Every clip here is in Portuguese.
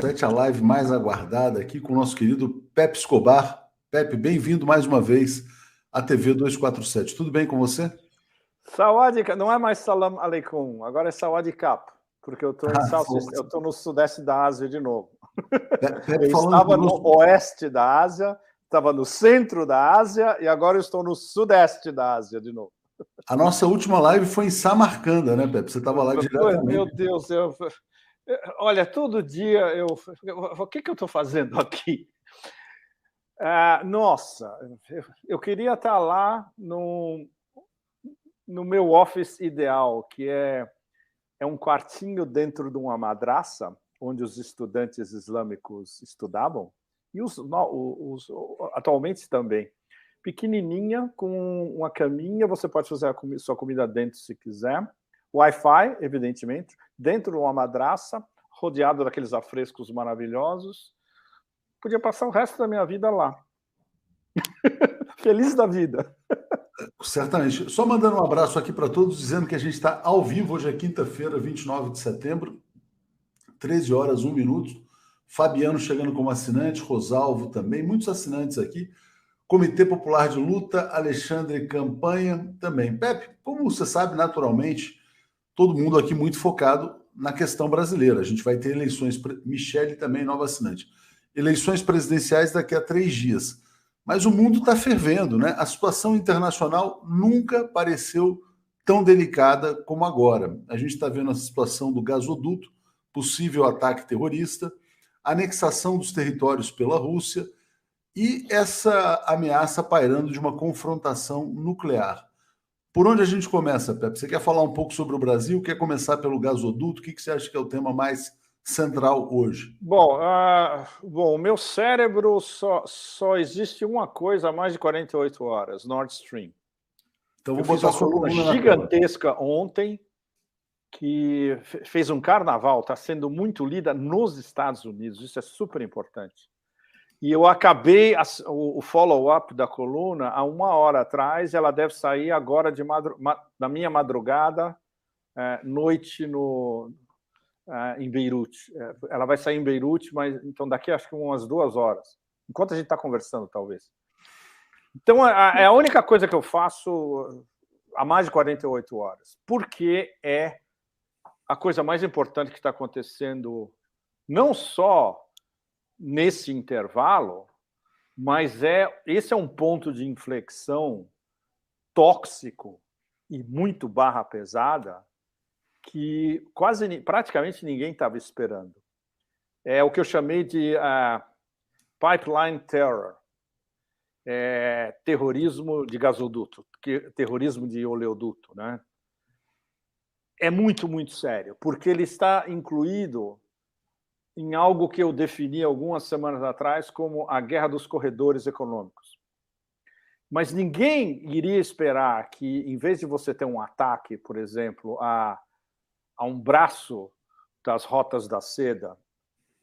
A live mais aguardada aqui com o nosso querido Pepe Escobar. Pepe, bem-vindo mais uma vez à TV 247. Tudo bem com você? Sawadee, não é mais Salam Aleikum, agora é Sawadee Cap, porque eu estou no sudeste da Ásia de novo. Pepe, eu estava no oeste da Ásia, estava no centro da Ásia e agora eu estou no sudeste da Ásia de novo. A nossa última live foi em Samarcanda, né, Pepe? Você estava lá diretamente. Meu Deus, olha, todo dia o que eu estou fazendo aqui? Nossa, eu queria estar lá no meu office ideal, que é um quartinho dentro de uma madraça, onde os estudantes islâmicos estudavam, e atualmente também. Pequenininha, com uma caminha, você pode fazer sua comida dentro se quiser. Wi-Fi, evidentemente, dentro de uma madraça, rodeado daqueles afrescos maravilhosos. Podia passar o resto da minha vida lá. Feliz da vida. Certamente. Só mandando um abraço aqui para todos, dizendo que a gente está ao vivo. Hoje é quinta-feira, 29 de setembro, 13 horas, 1 minuto. Fabiano chegando como assinante, Rosalvo também, muitos assinantes aqui. Comitê Popular de Luta, Alexandre Campanha também. Pepe, como você sabe, naturalmente, todo mundo aqui muito focado na questão brasileira. A gente vai ter eleições, Michele também, nova assinante. Eleições presidenciais daqui a 3 dias. Mas o mundo está fervendo, né? A situação internacional nunca pareceu tão delicada como agora. A gente está vendo a situação do gasoduto, possível ataque terrorista, anexação dos territórios pela Rússia e essa ameaça pairando de uma confrontação nuclear. Por onde a gente começa, Pepe? Você quer falar um pouco sobre o Brasil? Quer começar pelo gasoduto? O que você acha que é o tema mais central hoje? Bom, o meu cérebro só existe uma coisa há mais de 48 horas, Nord Stream. Então eu fiz uma coluna gigantesca ontem, que fez um carnaval, está sendo muito lida nos Estados Unidos, isso é super importante. E eu acabei o follow-up da coluna há 1 hora atrás, ela deve sair agora na minha madrugada, noite em Beirute. Ela vai sair em Beirute, mas então daqui acho que umas 2 horas, enquanto a gente está conversando, talvez. Então, é a única coisa que eu faço há mais de 48 horas, porque é a coisa mais importante que está acontecendo, não só nesse intervalo, mas esse é um ponto de inflexão tóxico e muito barra pesada que praticamente ninguém estava esperando. É o que eu chamei de pipeline terror, terrorismo de gasoduto, terrorismo de oleoduto, né? É muito, muito sério, porque ele está incluído em algo que eu defini algumas semanas atrás como a guerra dos corredores econômicos. Mas ninguém iria esperar que, em vez de você ter um ataque, por exemplo, a um braço das rotas da seda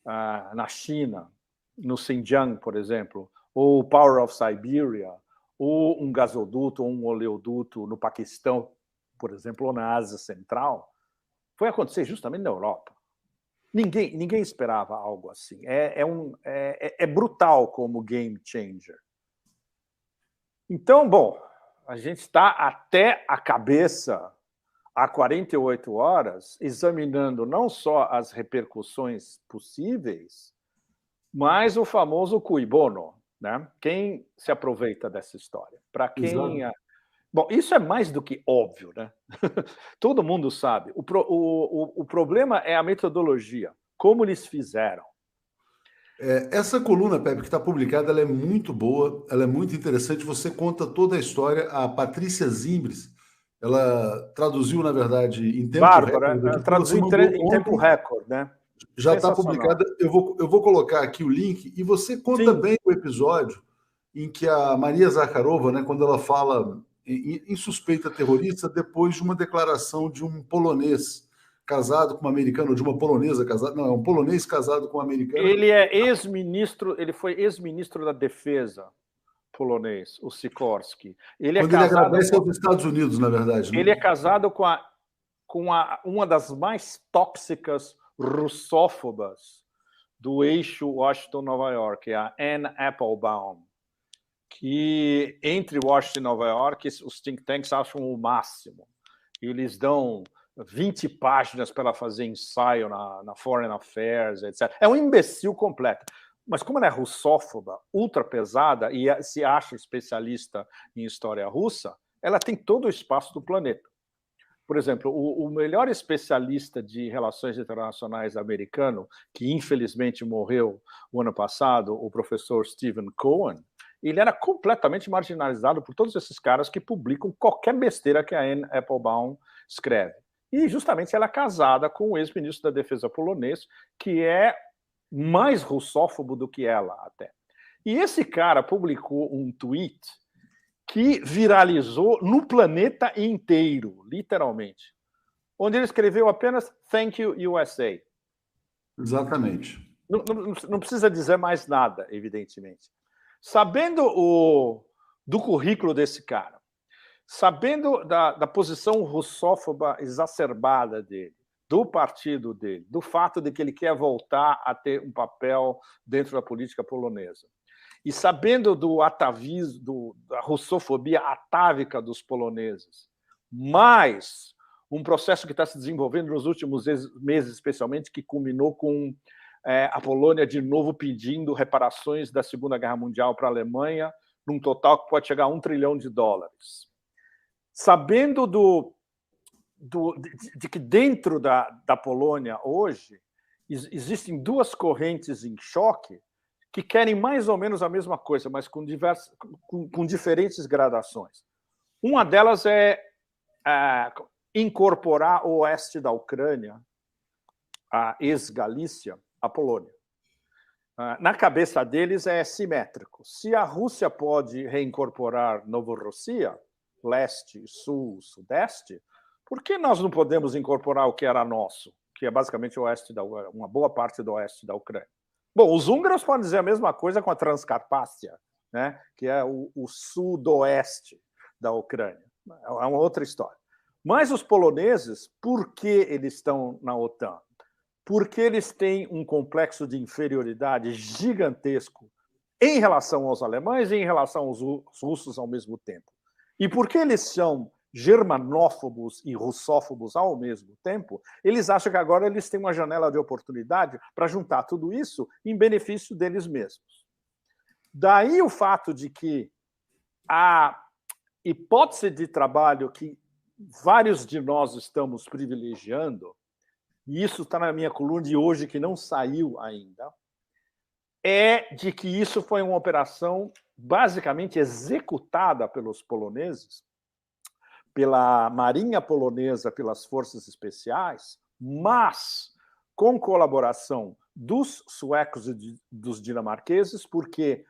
na China, no Xinjiang, por exemplo, ou Power of Siberia, ou um gasoduto ou um oleoduto no Paquistão, por exemplo, ou na Ásia Central, foi acontecer justamente na Europa. Ninguém esperava algo assim. É brutal como game changer. Então, bom, a gente está até a cabeça há 48 horas examinando não só as repercussões possíveis, mas o famoso cui bono, né? Quem se aproveita dessa história? Para quem... Bom, isso é mais do que óbvio, né? Todo mundo sabe. O problema é a metodologia. Como eles fizeram? Essa coluna, Pepe, que está publicada, ela é muito boa, ela é muito interessante. Você conta toda a história. A Patrícia Zimbres, ela traduziu, na verdade, em tempo recorde. Ela traduziu em tempo recorde, né? Já está publicada. Eu vou colocar aqui o link. E você conta bem o episódio em que a Maria Zakharova, né, quando ela fala em suspeita terrorista, depois de uma declaração de um polonês casado com uma americana, ou de uma polonesa casada, não, é um polonês casado com uma americana. Ele é ex-ministro, ele foi ex-ministro da Defesa polonês, o Sikorski. Ele agradece aos Estados Unidos, na verdade. Né? Ele é casado com uma das mais tóxicas russófobas do eixo Washington-Nova York, a Anne Applebaum, que entre Washington e Nova York os think tanks acham o máximo. E eles dão 20 páginas para ela fazer ensaio na Foreign Affairs, etc. É um imbecil completo. Mas como ela é russófoba, ultra pesada, e se acha especialista em história russa, ela tem todo o espaço do planeta. Por exemplo, o melhor especialista de relações internacionais americano, que infelizmente morreu o ano passado, o professor Stephen Cohen, ele era completamente marginalizado por todos esses caras que publicam qualquer besteira que a Anne Applebaum escreve. E justamente ela é casada com o ex-ministro da Defesa polonês, que é mais russófobo do que ela até. E esse cara publicou um tweet que viralizou no planeta inteiro, literalmente, onde ele escreveu apenas "Thank you, USA". Exatamente. Não precisa dizer mais nada, evidentemente. Sabendo do currículo desse cara, sabendo da posição russófoba exacerbada dele, do partido dele, do fato de que ele quer voltar a ter um papel dentro da política polonesa, e sabendo do atavismo, da russofobia atávica dos poloneses, mais um processo que está se desenvolvendo nos últimos meses, especialmente, que culminou com a Polônia de novo pedindo reparações da Segunda Guerra Mundial para a Alemanha, num total que pode chegar a $1 trilhão. Sabendo de que dentro da Polônia, hoje, existem duas correntes em choque que querem mais ou menos a mesma coisa, mas com diferentes gradações. Uma delas é incorporar o oeste da Ucrânia, a ex-Galícia, à Polônia. Na cabeça deles é simétrico. Se a Rússia pode reincorporar Novorossia, leste, sul, sudeste, por que nós não podemos incorporar o que era nosso, que é basicamente uma boa parte do oeste da Ucrânia? Bom, os húngaros podem dizer a mesma coisa com a Transcarpácia, né, que é o sudoeste da Ucrânia. É uma outra história. Mas os poloneses, por que eles estão na OTAN? Porque eles têm um complexo de inferioridade gigantesco em relação aos alemães e em relação aos russos ao mesmo tempo. E porque eles são germanófobos e russófobos ao mesmo tempo, eles acham que agora eles têm uma janela de oportunidade para juntar tudo isso em benefício deles mesmos. Daí o fato de que a hipótese de trabalho que vários de nós estamos privilegiando, e isso está na minha coluna de hoje, que não saiu ainda, é de que isso foi uma operação basicamente executada pelos poloneses, pela Marinha polonesa, pelas forças especiais, mas com colaboração dos suecos e dos dinamarqueses, porque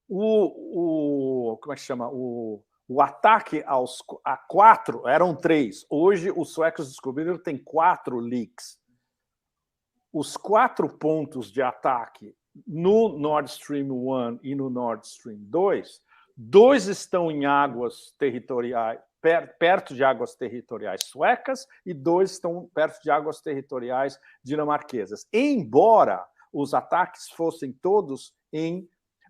como é que chama? O ataque a 4, eram 3. Hoje, os suecos descobriram que tem 4 leaks. Os 4 pontos de ataque no Nord Stream 1 e no Nord Stream 2, 2 estão em águas territoriais, perto de águas territoriais suecas, e 2 estão perto de águas territoriais dinamarquesas. Embora os ataques fossem todos em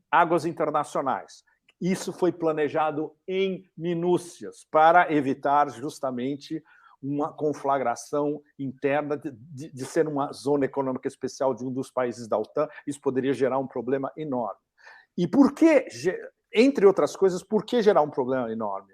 águas internacionais. Isso foi planejado em minúcias para evitar justamente uma conflagração interna de ser uma zona econômica especial de um dos países da OTAN. Isso poderia gerar um problema enorme. E por que, entre outras coisas, por que gerar um problema enorme?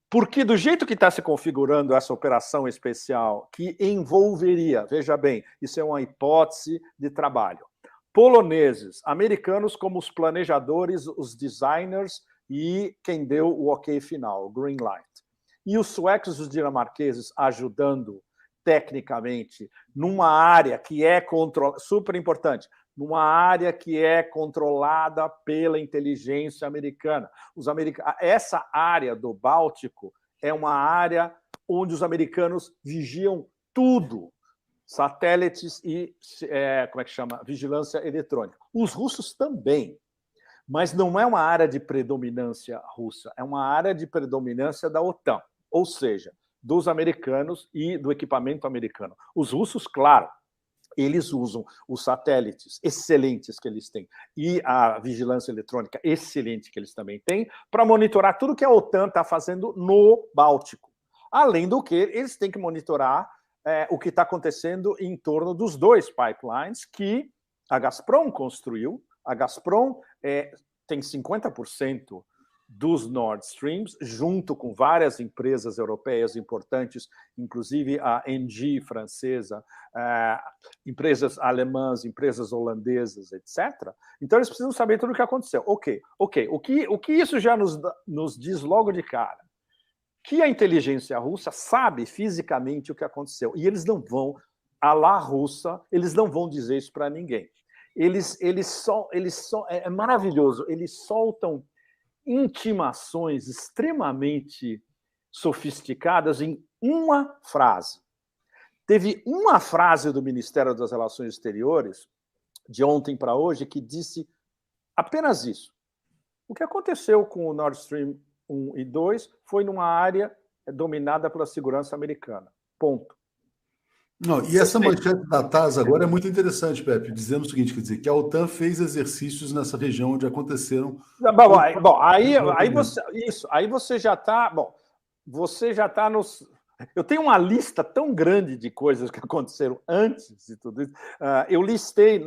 Porque do jeito que está se configurando essa operação especial, que envolveria, veja bem, isso é uma hipótese de trabalho, poloneses, americanos como os planejadores, os designers e quem deu o ok final, o green light. E os suecos e os dinamarqueses ajudando tecnicamente numa área que é super importante, numa área que é controlada pela inteligência americana. Essa área do Báltico é uma área onde os americanos vigiam tudo. Satélites e, como é que chama? Vigilância eletrônica. Os russos também, mas não é uma área de predominância russa, é uma área de predominância da OTAN, ou seja, dos americanos e do equipamento americano. Os russos, claro, Eles usam os satélites excelentes que eles têm e a vigilância eletrônica excelente que eles também têm para monitorar tudo que a OTAN está fazendo no Báltico. Além do que, eles têm que monitorar o que está acontecendo em torno dos 2 pipelines que a Gazprom construiu. A Gazprom tem 50% dos Nord Streams, junto com várias empresas europeias importantes, inclusive a Engie francesa, empresas alemãs, empresas holandesas, etc. Então, eles precisam saber tudo o que aconteceu. Ok. O que isso já nos diz logo de cara? Que a inteligência russa sabe fisicamente o que aconteceu. E eles não vão, à la russa, eles não vão dizer isso para ninguém. É maravilhoso, eles soltam intimações extremamente sofisticadas em uma frase. Teve uma frase do Ministério das Relações Exteriores, de ontem para hoje, que disse apenas isso. O que aconteceu com o Nord Stream 1 e 2 foi numa área dominada pela segurança americana. Ponto. Não, e essa manchete da TASS agora é muito interessante, Pepe, dizendo o seguinte, quer dizer, que a OTAN fez exercícios nessa região onde aconteceram... Aí você já está... Bom, você já está nos... Eu tenho uma lista tão grande de coisas que aconteceram antes de tudo isso. Eu listei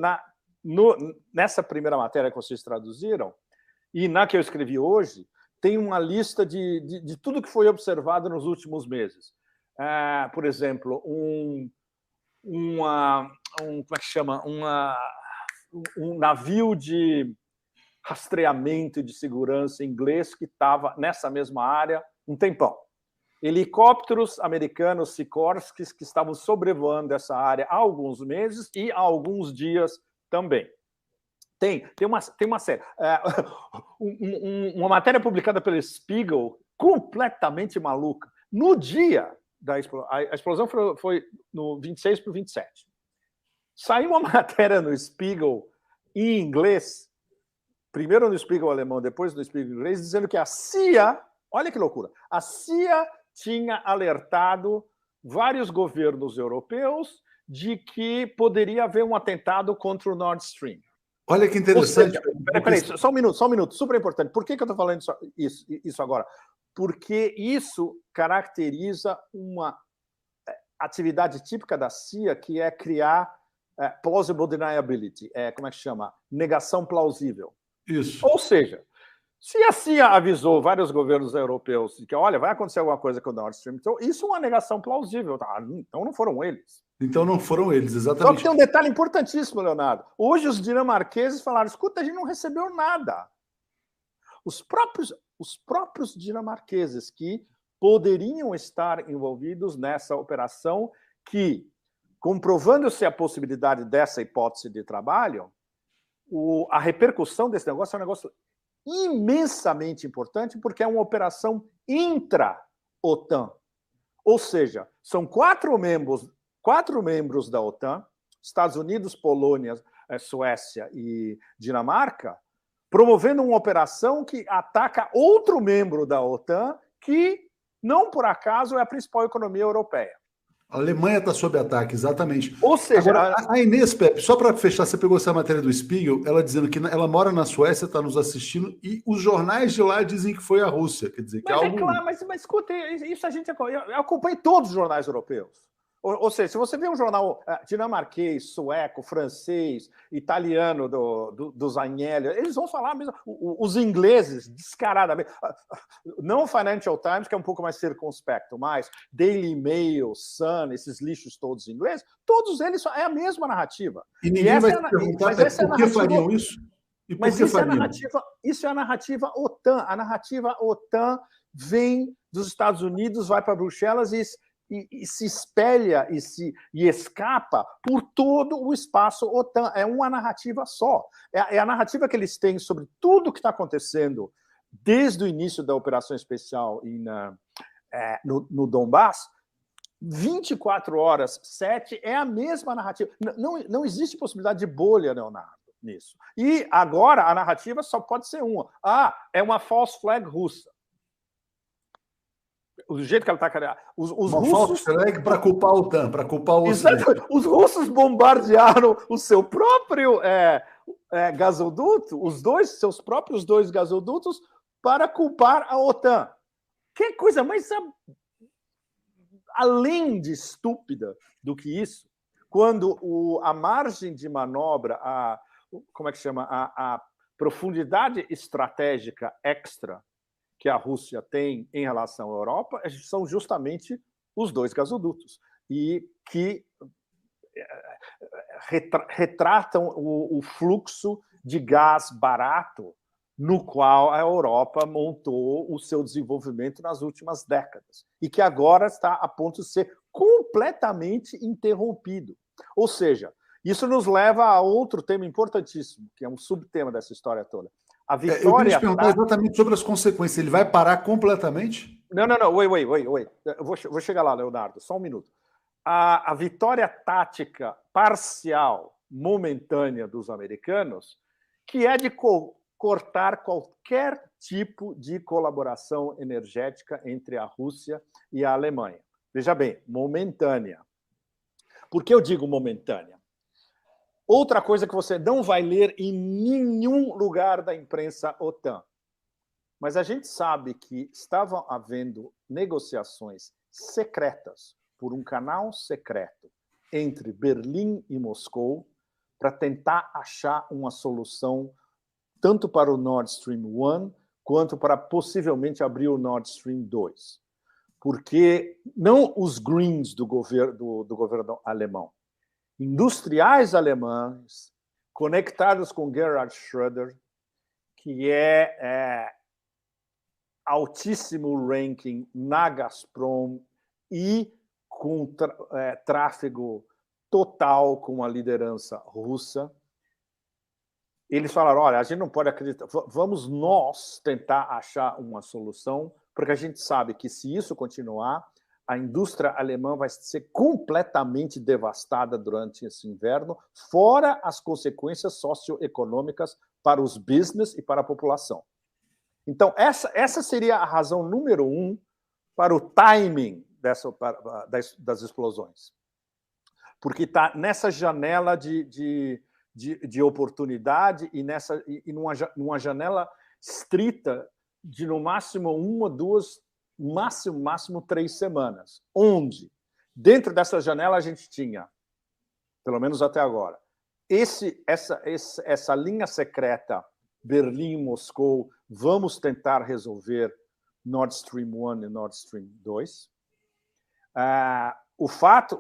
nessa primeira matéria que vocês traduziram, e na que eu escrevi hoje, tem uma lista de tudo que foi observado nos últimos meses. Por exemplo, como é que chama? Um navio de rastreamento e de segurança inglês que estava nessa mesma área um tempão. Helicópteros americanos Sikorsky que estavam sobrevoando essa área há alguns meses e há alguns dias também. Tem uma série. Uma matéria publicada pelo Spiegel completamente maluca. No dia da explosão, a explosão foi no 26 para o 27. Saiu uma matéria no Spiegel em inglês, primeiro no Spiegel alemão, depois no Spiegel inglês, dizendo que a CIA, olha que loucura, a CIA tinha alertado vários governos europeus de que poderia haver um atentado contra o Nord Stream. Olha que interessante. Peraí, só um minuto, super importante. Por que eu estou falando isso agora? Porque isso caracteriza uma atividade típica da CIA, que é criar plausible deniability, como é que chama? Negação plausível. Isso. Ou seja, se a CIA avisou vários governos europeus de que, olha, vai acontecer alguma coisa com o Nord Stream, então isso é uma negação plausível. Então não foram eles. Então não foram eles, exatamente. Só que tem um detalhe importantíssimo, Leonardo. Hoje os dinamarqueses falaram, escuta, a gente não recebeu nada. Os próprios dinamarqueses que poderiam estar envolvidos nessa operação que, comprovando-se a possibilidade dessa hipótese de trabalho, a repercussão desse negócio é um negócio imensamente importante, porque é uma operação intra-OTAN. Ou seja, são quatro membros da OTAN, Estados Unidos, Polônia, Suécia e Dinamarca, promovendo uma operação que ataca outro membro da OTAN, que, não por acaso, é a principal economia europeia. A Alemanha está sob ataque, exatamente. Ou seja... Agora, a Inês, Pepe, só para fechar, você pegou essa matéria do Spiegel, ela dizendo que ela mora na Suécia, está nos assistindo, e os jornais de lá dizem que foi a Rússia. Quer dizer, que mas algo... claro, mas escuta, isso eu acompanho todos os jornais europeus. Ou seja, se você vê um jornal dinamarquês, sueco, francês, italiano dos Agnelli, eles vão falar mesmo. Os ingleses, descaradamente. Não o Financial Times, que é um pouco mais circunspecto, mas Daily Mail, Sun, esses lixos todos ingleses, todos eles é a mesma narrativa. E ninguém vai se perguntar por que fariam isso? E mas isso é a narrativa OTAN. A narrativa OTAN vem dos Estados Unidos, vai para Bruxelas e se espelha e escapa por todo o espaço OTAN. É uma narrativa só. É a narrativa que eles têm sobre tudo que está acontecendo desde o início da operação especial no Donbass. 24 horas, 7, é a mesma narrativa. Não existe possibilidade de bolha, Leonardo, nisso. E agora a narrativa só pode ser uma. É uma false flag russa. do jeito que ela está criando. Os Uma russos para culpar a OTAN, para culpar o Ocidente. Os russos bombardearam o seu próprio gasoduto, seus próprios dois gasodutos, para culpar a OTAN. Que coisa mais além de estúpida do que isso, quando a margem de manobra, como é que chama? A profundidade estratégica extra que a Rússia tem em relação à Europa são justamente os dois gasodutos, e que retratam o fluxo de gás barato no qual a Europa montou o seu desenvolvimento nas últimas décadas, e que agora está a ponto de ser completamente interrompido. Ou seja, isso nos leva a outro tema importantíssimo, que é um subtema dessa história toda. A vitória. Eu queria te perguntar exatamente sobre as consequências. Ele vai parar completamente? Não. Wait. Eu vou chegar lá, Leonardo, só um minuto. A vitória tática parcial, momentânea dos americanos, que é de cortar qualquer tipo de colaboração energética entre a Rússia e a Alemanha. Veja bem, momentânea. Por que eu digo momentânea? Outra coisa que você não vai ler em nenhum lugar da imprensa OTAN. Mas a gente sabe que estavam havendo negociações secretas por um canal secreto entre Berlim e Moscou para tentar achar uma solução tanto para o Nord Stream 1 quanto para possivelmente abrir o Nord Stream 2. Porque não os Greens do governo alemão, industriais alemães conectados com Gerhard Schröder, que é altíssimo ranking na Gazprom e com tráfego total com a liderança russa. Eles falaram, olha, a gente não pode acreditar, vamos nós tentar achar uma solução, porque a gente sabe que se isso continuar, a indústria alemã vai ser completamente devastada durante esse inverno, fora as consequências socioeconômicas para os business e para a população. Então, essa seria a razão número 1 para o timing das explosões. Porque está nessa janela de oportunidade e numa janela estrita de, no máximo, 1 ou 2, máximo 3 semanas, onde, dentro dessa janela, a gente tinha, pelo menos até agora, essa linha secreta Berlim-Moscou, vamos tentar resolver Nord Stream 1 e Nord Stream 2. O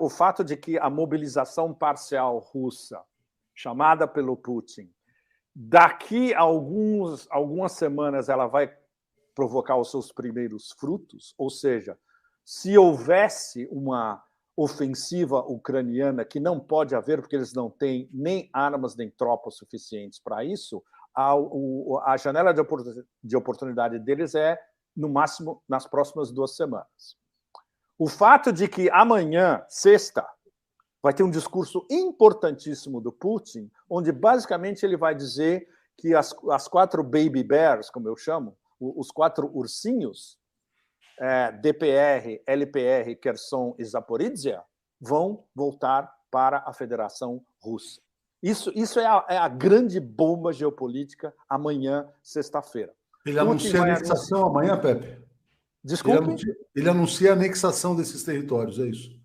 fato de que a mobilização parcial russa, chamada pelo Putin, daqui a algumas semanas ela vai provocar os seus primeiros frutos, ou seja, se houvesse uma ofensiva ucraniana, que não pode haver, porque eles não têm nem armas nem tropas suficientes para isso, a janela de oportunidade deles é, no máximo, nas próximas 2 semanas. O fato de que amanhã, sexta, vai ter um discurso importantíssimo do Putin, onde basicamente ele vai dizer que as 4 baby bears, como eu chamo, os 4 ursinhos, DPR, LPR, Kherson e Zaporizhia, vão voltar para a Federação Russa. Isso é a grande bomba geopolítica amanhã, sexta-feira. Ele anuncia a anexação amanhã, Pepe? Desculpe? Ele anuncia a anexação desses territórios, é isso?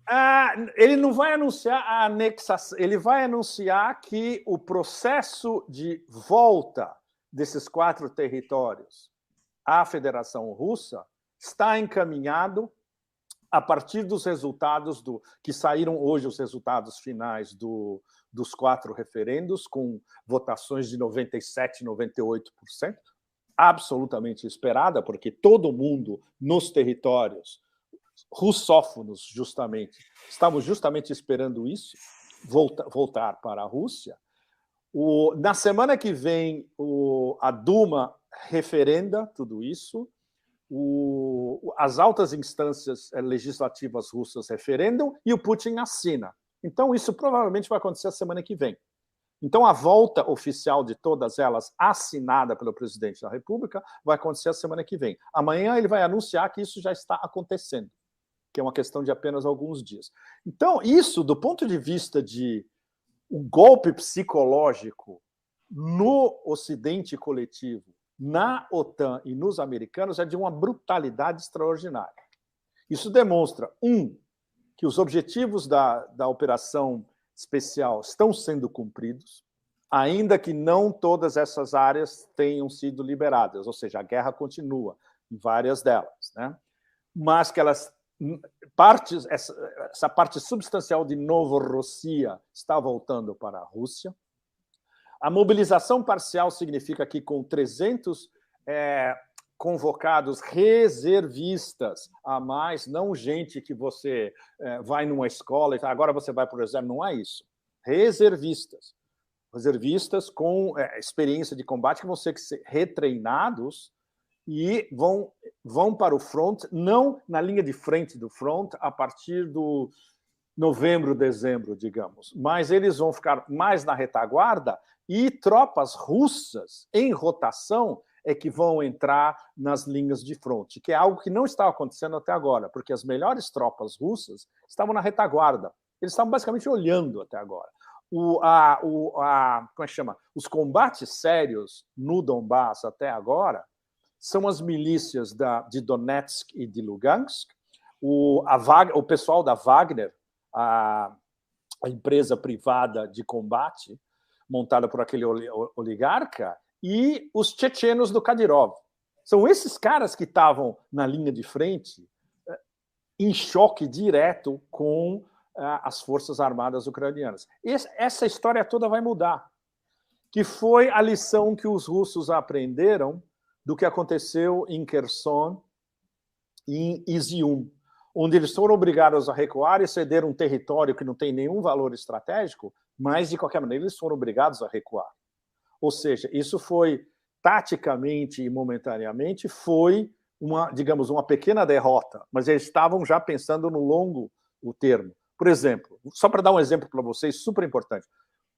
Ele não vai anunciar a anexação, ele vai anunciar que o processo de volta desses 4 territórios à Federação Russa está encaminhado a partir dos resultados que saíram hoje, os resultados finais dos 4 referendos, com votações de 97%, 98%, absolutamente esperada, porque todo mundo nos territórios russófonos, justamente, estavam justamente esperando isso, voltar para a Rússia. Na semana que vem, a Duma referenda tudo isso, as altas instâncias legislativas russas referendam e o Putin assina. Então, isso provavelmente vai acontecer a semana que vem. Então, a volta oficial de todas elas, assinada pelo presidente da República, vai acontecer a semana que vem. Amanhã ele vai anunciar que isso já está acontecendo, que é uma questão de apenas alguns dias. Então, isso, do ponto de vista de um golpe psicológico no Ocidente coletivo, na OTAN e nos americanos, é de uma brutalidade extraordinária. Isso demonstra, que os objetivos da operação especial estão sendo cumpridos, ainda que não todas essas áreas tenham sido liberadas, ou seja, a guerra continua em várias delas, né? Mas que elas essa parte substancial de Novorossia está voltando para a Rússia. A mobilização parcial significa que com 300 convocados reservistas a mais, não gente que você vai numa escola e agora você vai para o exército, não é isso. Reservistas com experiência de combate que vão ser retreinados e vão para o front, não na linha de frente do front, a partir do novembro, dezembro, digamos, mas eles vão ficar mais na retaguarda e tropas russas em rotação é que vão entrar nas linhas de fronte, que é algo que não estava acontecendo até agora, porque as melhores tropas russas estavam na retaguarda. Eles estavam basicamente olhando até agora. Como é que chama? Os combates sérios no Donbass até agora são as milícias de Donetsk e de Lugansk, o pessoal da Wagner, a empresa privada de combate, montada por aquele oligarca, e os chechenos do Kadyrov. São esses caras que estavam na linha de frente, em choque direto com as forças armadas ucranianas. Essa história toda vai mudar, que foi a lição que os russos aprenderam do que aconteceu em Kherson e em Izium, onde eles foram obrigados a recuar e ceder um território que não tem nenhum valor estratégico, mas, de qualquer maneira, eles foram obrigados a recuar. Ou seja, isso foi, taticamente e momentaneamente, foi digamos, uma pequena derrota, mas eles estavam já pensando no longo termo. Por exemplo, só para dar um exemplo para vocês, super importante,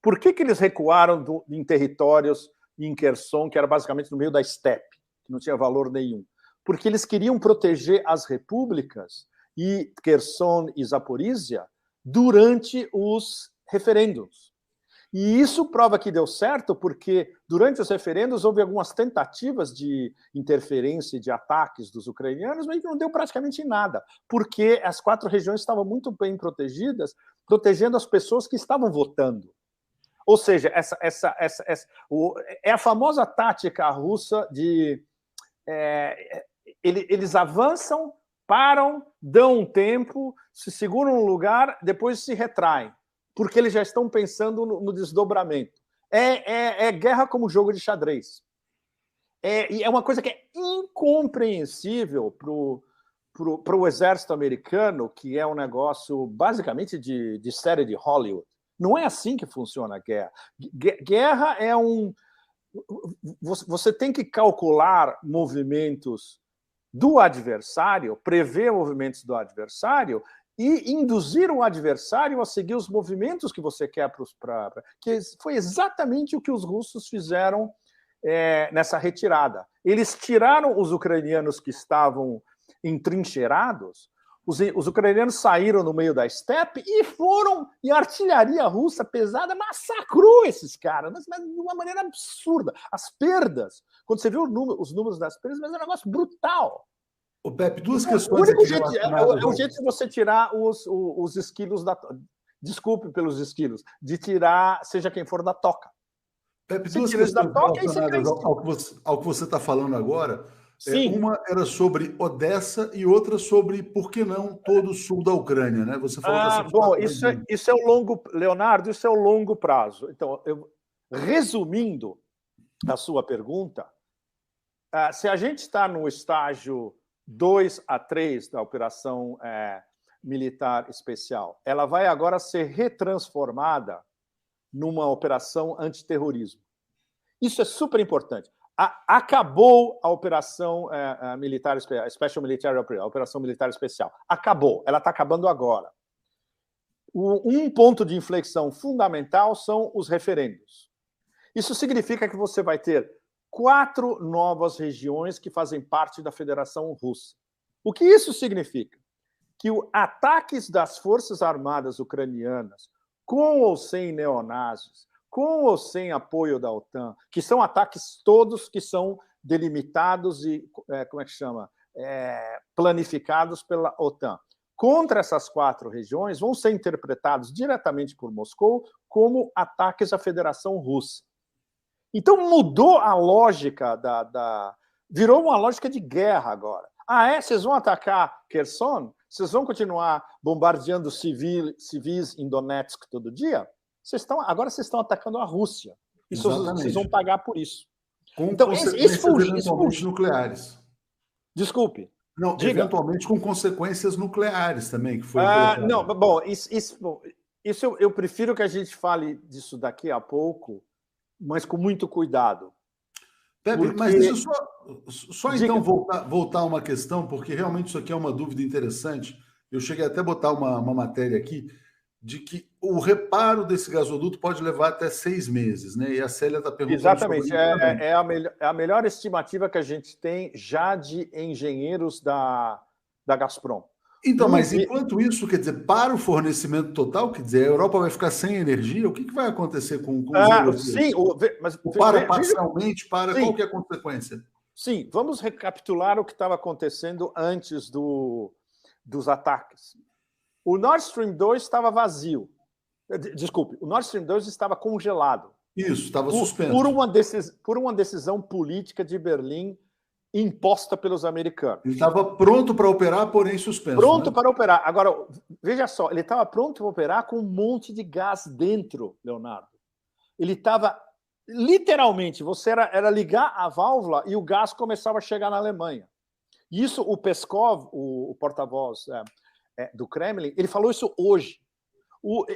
por que eles recuaram em territórios em Kherson, que era basicamente no meio da estepe, que não tinha valor nenhum? Porque eles queriam proteger as repúblicas, e Kherson e Zaporizhia, durante os referendos. E isso prova que deu certo, porque durante os referendos houve algumas tentativas de interferência e de ataques dos ucranianos, mas não deu praticamente nada, porque as 4 regiões estavam muito bem protegidas, protegendo as pessoas que estavam votando. Ou seja, é a famosa tática russa de eles avançam, param, dão um tempo, se seguram um lugar, depois se retraem, porque eles já estão pensando no desdobramento. É guerra como jogo de xadrez. E é uma coisa que é incompreensível para o exército americano, que é um negócio basicamente de série de Hollywood. Não é assim que funciona a guerra. Guerra é você tem que calcular movimentos do adversário, prever movimentos do adversário e induzir o adversário a seguir os movimentos que você quer que foi exatamente o que os russos fizeram nessa retirada. Eles tiraram os ucranianos que estavam entrincheirados, os ucranianos saíram no meio da estepe e a artilharia russa pesada massacrou esses caras, mas de uma maneira absurda. As perdas, quando você vê os números das perdas, mas é um negócio brutal. O Pepe, duas questões. O único jeito é o jeito de você tirar os esquilos desculpe pelos esquilos, de tirar, seja quem for, da toca. Pepe, duas questões relacionadas ao que você está falando agora. Uma era sobre Odessa e outra sobre por que não todo o sul da Ucrânia, né? Você falou dessa bom, isso é o longo, Leonardo, isso é o longo prazo. Então, resumindo a sua pergunta, se a gente está no estágio 2 a 3 da operação militar especial, ela vai agora ser retransformada numa operação antiterrorismo. Isso é super importante. Acabou a operação militar, Special Military Operation, a operação militar especial. Acabou, ela está acabando agora. Um ponto de inflexão fundamental são os referendos. Isso significa que você vai ter 4 novas regiões que fazem parte da Federação Russa. O que isso significa? Que os ataques das Forças Armadas ucranianas, com ou sem neonazis, com ou sem apoio da OTAN, que são ataques todos que são delimitados e, planificados pela OTAN, contra essas 4 regiões, vão ser interpretados diretamente por Moscou como ataques à Federação Russa. Então mudou a lógica virou uma lógica de guerra agora. Vocês vão atacar Kherson? Vocês vão continuar bombardeando civis em Donetsk todo dia? Agora vocês estão atacando a Rússia. E vocês vão pagar por isso. Com então, consequências eventualmente nucleares. Desculpe. Não, diga. Eventualmente com consequências nucleares também, que foi não, bom, isso eu prefiro que a gente fale disso daqui a pouco, mas com muito cuidado. Pepe, porque... mas deixa só então voltar a uma questão, porque realmente isso aqui é uma dúvida interessante. Eu cheguei até a botar uma matéria aqui de que o reparo desse gasoduto pode levar até 6 meses, né? E a Célia está perguntando... Exatamente, é a melhor estimativa que a gente tem já de engenheiros da Gazprom. Então, mas enquanto isso, quer dizer, para o fornecimento total, quer dizer, a Europa vai ficar sem energia, o que vai acontecer com os europeus? Sim, mas... Para parcialmente, qual que é a consequência? Sim, vamos recapitular o que estava acontecendo antes dos ataques. O Nord Stream 2 estava vazio. Desculpe, o Nord Stream 2 estava congelado. Isso, estava suspenso. Por uma decisão política de Berlim imposta pelos americanos. Ele estava pronto para operar, porém suspenso. Pronto para operar. Agora, veja só, ele estava pronto para operar com um monte de gás dentro, Leonardo. Ele estava, literalmente, você era ligar a válvula e o gás começava a chegar na Alemanha. Isso, o Peskov, o porta-voz do Kremlin, ele falou isso hoje.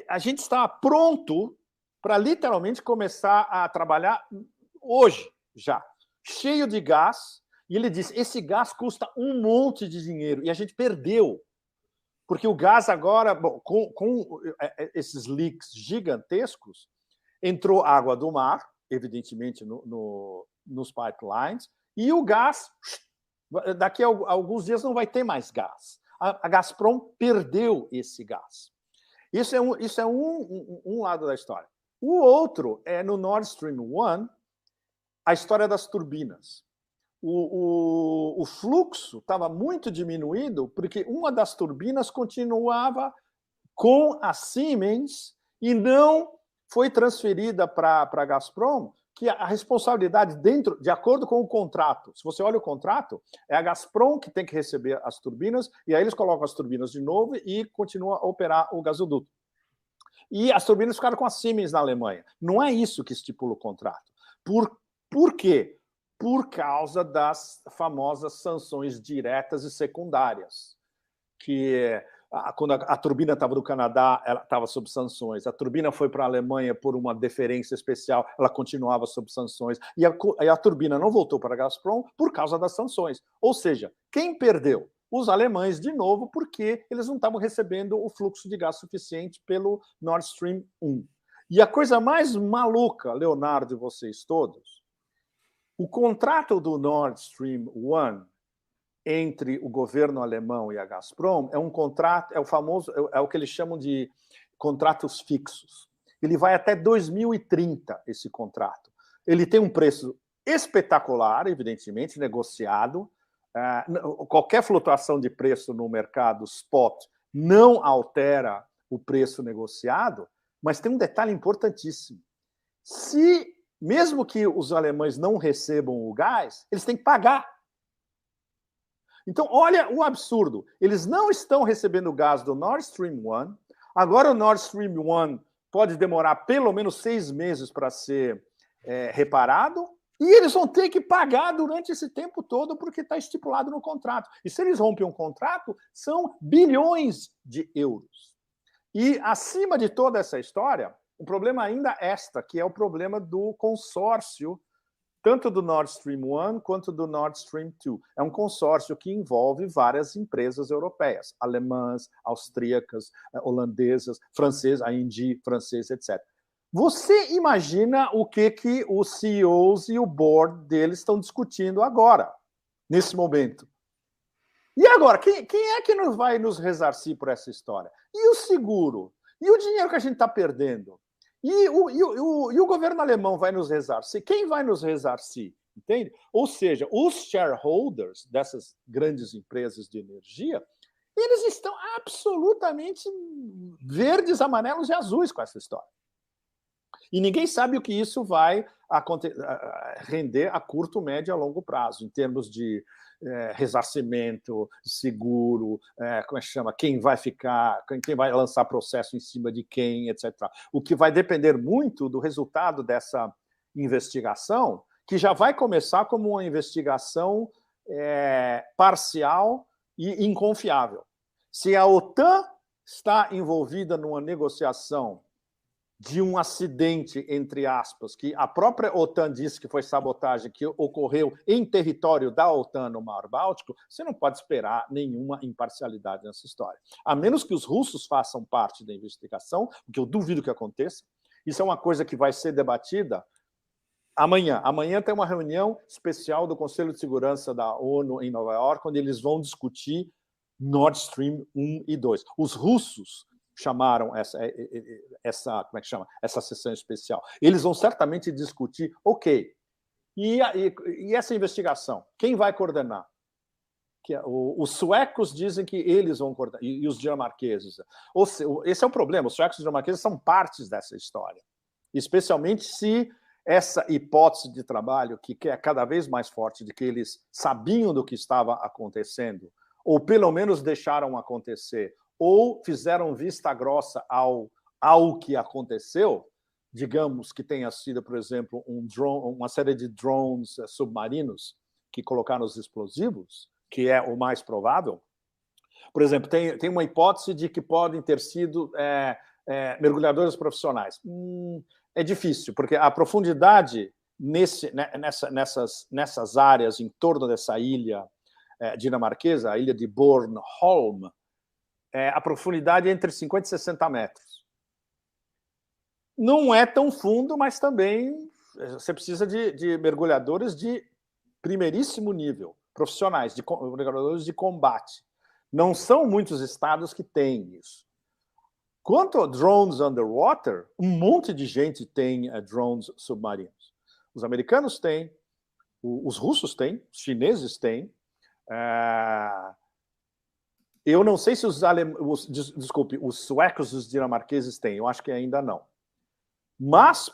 A gente estava pronto para literalmente começar a trabalhar hoje, já. Cheio de gás. E ele disse, esse gás custa um monte de dinheiro. E a gente perdeu. Porque o gás agora, bom, com esses leaks gigantescos, entrou água do mar, evidentemente nos pipelines, e o gás, daqui a alguns dias não vai ter mais gás. A Gazprom perdeu esse gás. Isso é um lado da história. O outro é no Nord Stream 1, a história das turbinas. O fluxo estava muito diminuído porque uma das turbinas continuava com a Siemens e não foi transferida para a Gazprom, que a responsabilidade de acordo com o contrato, se você olha o contrato, é a Gazprom que tem que receber as turbinas e aí eles colocam as turbinas de novo e continuam a operar o gasoduto. E as turbinas ficaram com a Siemens na Alemanha. Não é isso que estipula o contrato. Por quê? Por causa das famosas sanções diretas e secundárias, que quando a turbina estava no Canadá, ela estava sob sanções, a turbina foi para a Alemanha por uma deferência especial, ela continuava sob sanções, e a turbina não voltou para a Gazprom por causa das sanções. Ou seja, quem perdeu? Os alemães, de novo, porque eles não estavam recebendo o fluxo de gás suficiente pelo Nord Stream 1. E a coisa mais maluca, Leonardo e vocês todos, o contrato do Nord Stream 1 entre o governo alemão e a Gazprom é um contrato, é o que eles chamam de contratos fixos. Ele vai até 2030, esse contrato. Ele tem um preço espetacular, evidentemente, negociado. Qualquer flutuação de preço no mercado spot não altera o preço negociado, mas tem um detalhe importantíssimo. Mesmo que os alemães não recebam o gás, eles têm que pagar. Então, olha o absurdo. Eles não estão recebendo o gás do Nord Stream 1. Agora o Nord Stream 1 pode demorar pelo menos 6 meses para ser reparado. E eles vão ter que pagar durante esse tempo todo porque está estipulado no contrato. E se eles rompem um contrato, são bilhões de euros. E acima de toda essa história, o problema ainda que é o problema do consórcio tanto do Nord Stream 1 quanto do Nord Stream 2. É um consórcio que envolve várias empresas europeias, alemãs, austríacas, holandesas, francesas, a Engie francesa, etc. Você imagina o que os CEOs e o board deles estão discutindo agora, nesse momento? E agora, quem é que vai nos ressarcir por essa história? E o seguro? E o dinheiro que a gente está perdendo? E o governo alemão vai nos ressarcir? Quem vai nos ressarcir? Entende? Ou seja, os shareholders dessas grandes empresas de energia, eles estão absolutamente verdes, amarelos e azuis com essa história. E ninguém sabe o que isso vai render a curto, médio e a longo prazo, em termos de ressarcimento, seguro, como é que chama? Quem vai ficar, quem vai lançar processo em cima de quem, etc. O que vai depender muito do resultado dessa investigação, que já vai começar como uma investigação parcial e inconfiável. Se a OTAN está envolvida numa negociação de um acidente, entre aspas, que a própria OTAN disse que foi sabotagem, que ocorreu em território da OTAN no Mar Báltico, você não pode esperar nenhuma imparcialidade nessa história. A menos que os russos façam parte da investigação, o que eu duvido que aconteça. Isso é uma coisa que vai ser debatida amanhã. Amanhã tem uma reunião especial do Conselho de Segurança da ONU em Nova York, onde eles vão discutir Nord Stream 1 e 2. Os russos chamaram como é que chama? Essa sessão especial. Eles vão certamente discutir, ok, e essa investigação? Quem vai coordenar? Os suecos dizem que eles vão coordenar, e os dinamarqueses. Esse é o problema, os suecos e os dinamarqueses são partes dessa história, especialmente se essa hipótese de trabalho, que é cada vez mais forte, de que eles sabiam do que estava acontecendo, ou pelo menos deixaram acontecer, ou fizeram vista grossa ao que aconteceu, digamos que tenha sido, por exemplo, uma série de drones submarinos que colocaram os explosivos, que é o mais provável. Por exemplo, tem uma hipótese de que podem ter sido mergulhadores profissionais. É difícil, porque a profundidade nessas áreas em torno dessa ilha dinamarquesa, a ilha de Bornholm, a profundidade é entre 50 e 60 metros. Não é tão fundo, mas também você precisa de mergulhadores de primeiríssimo nível, profissionais, mergulhadores de combate. Não são muitos estados que têm isso. Quanto a drones underwater, um monte de gente tem drones submarinos. Os americanos têm, os russos têm, os chineses têm. Eu não sei se os suecos e os dinamarqueses têm, eu acho que ainda não. Mas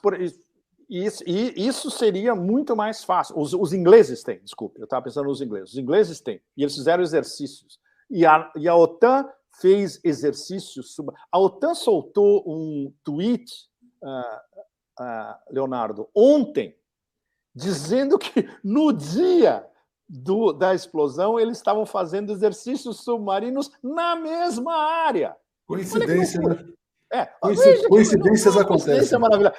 isso seria muito mais fácil. Os ingleses têm, desculpe, eu estava pensando nos ingleses. Os ingleses têm, e eles fizeram exercícios. E a OTAN fez exercícios. A OTAN soltou um tweet, Leonardo, ontem, dizendo que no dia da explosão, eles estavam fazendo exercícios submarinos na mesma área. Coincidência, né? Coincidências acontecem. Coincidência maravilhosa.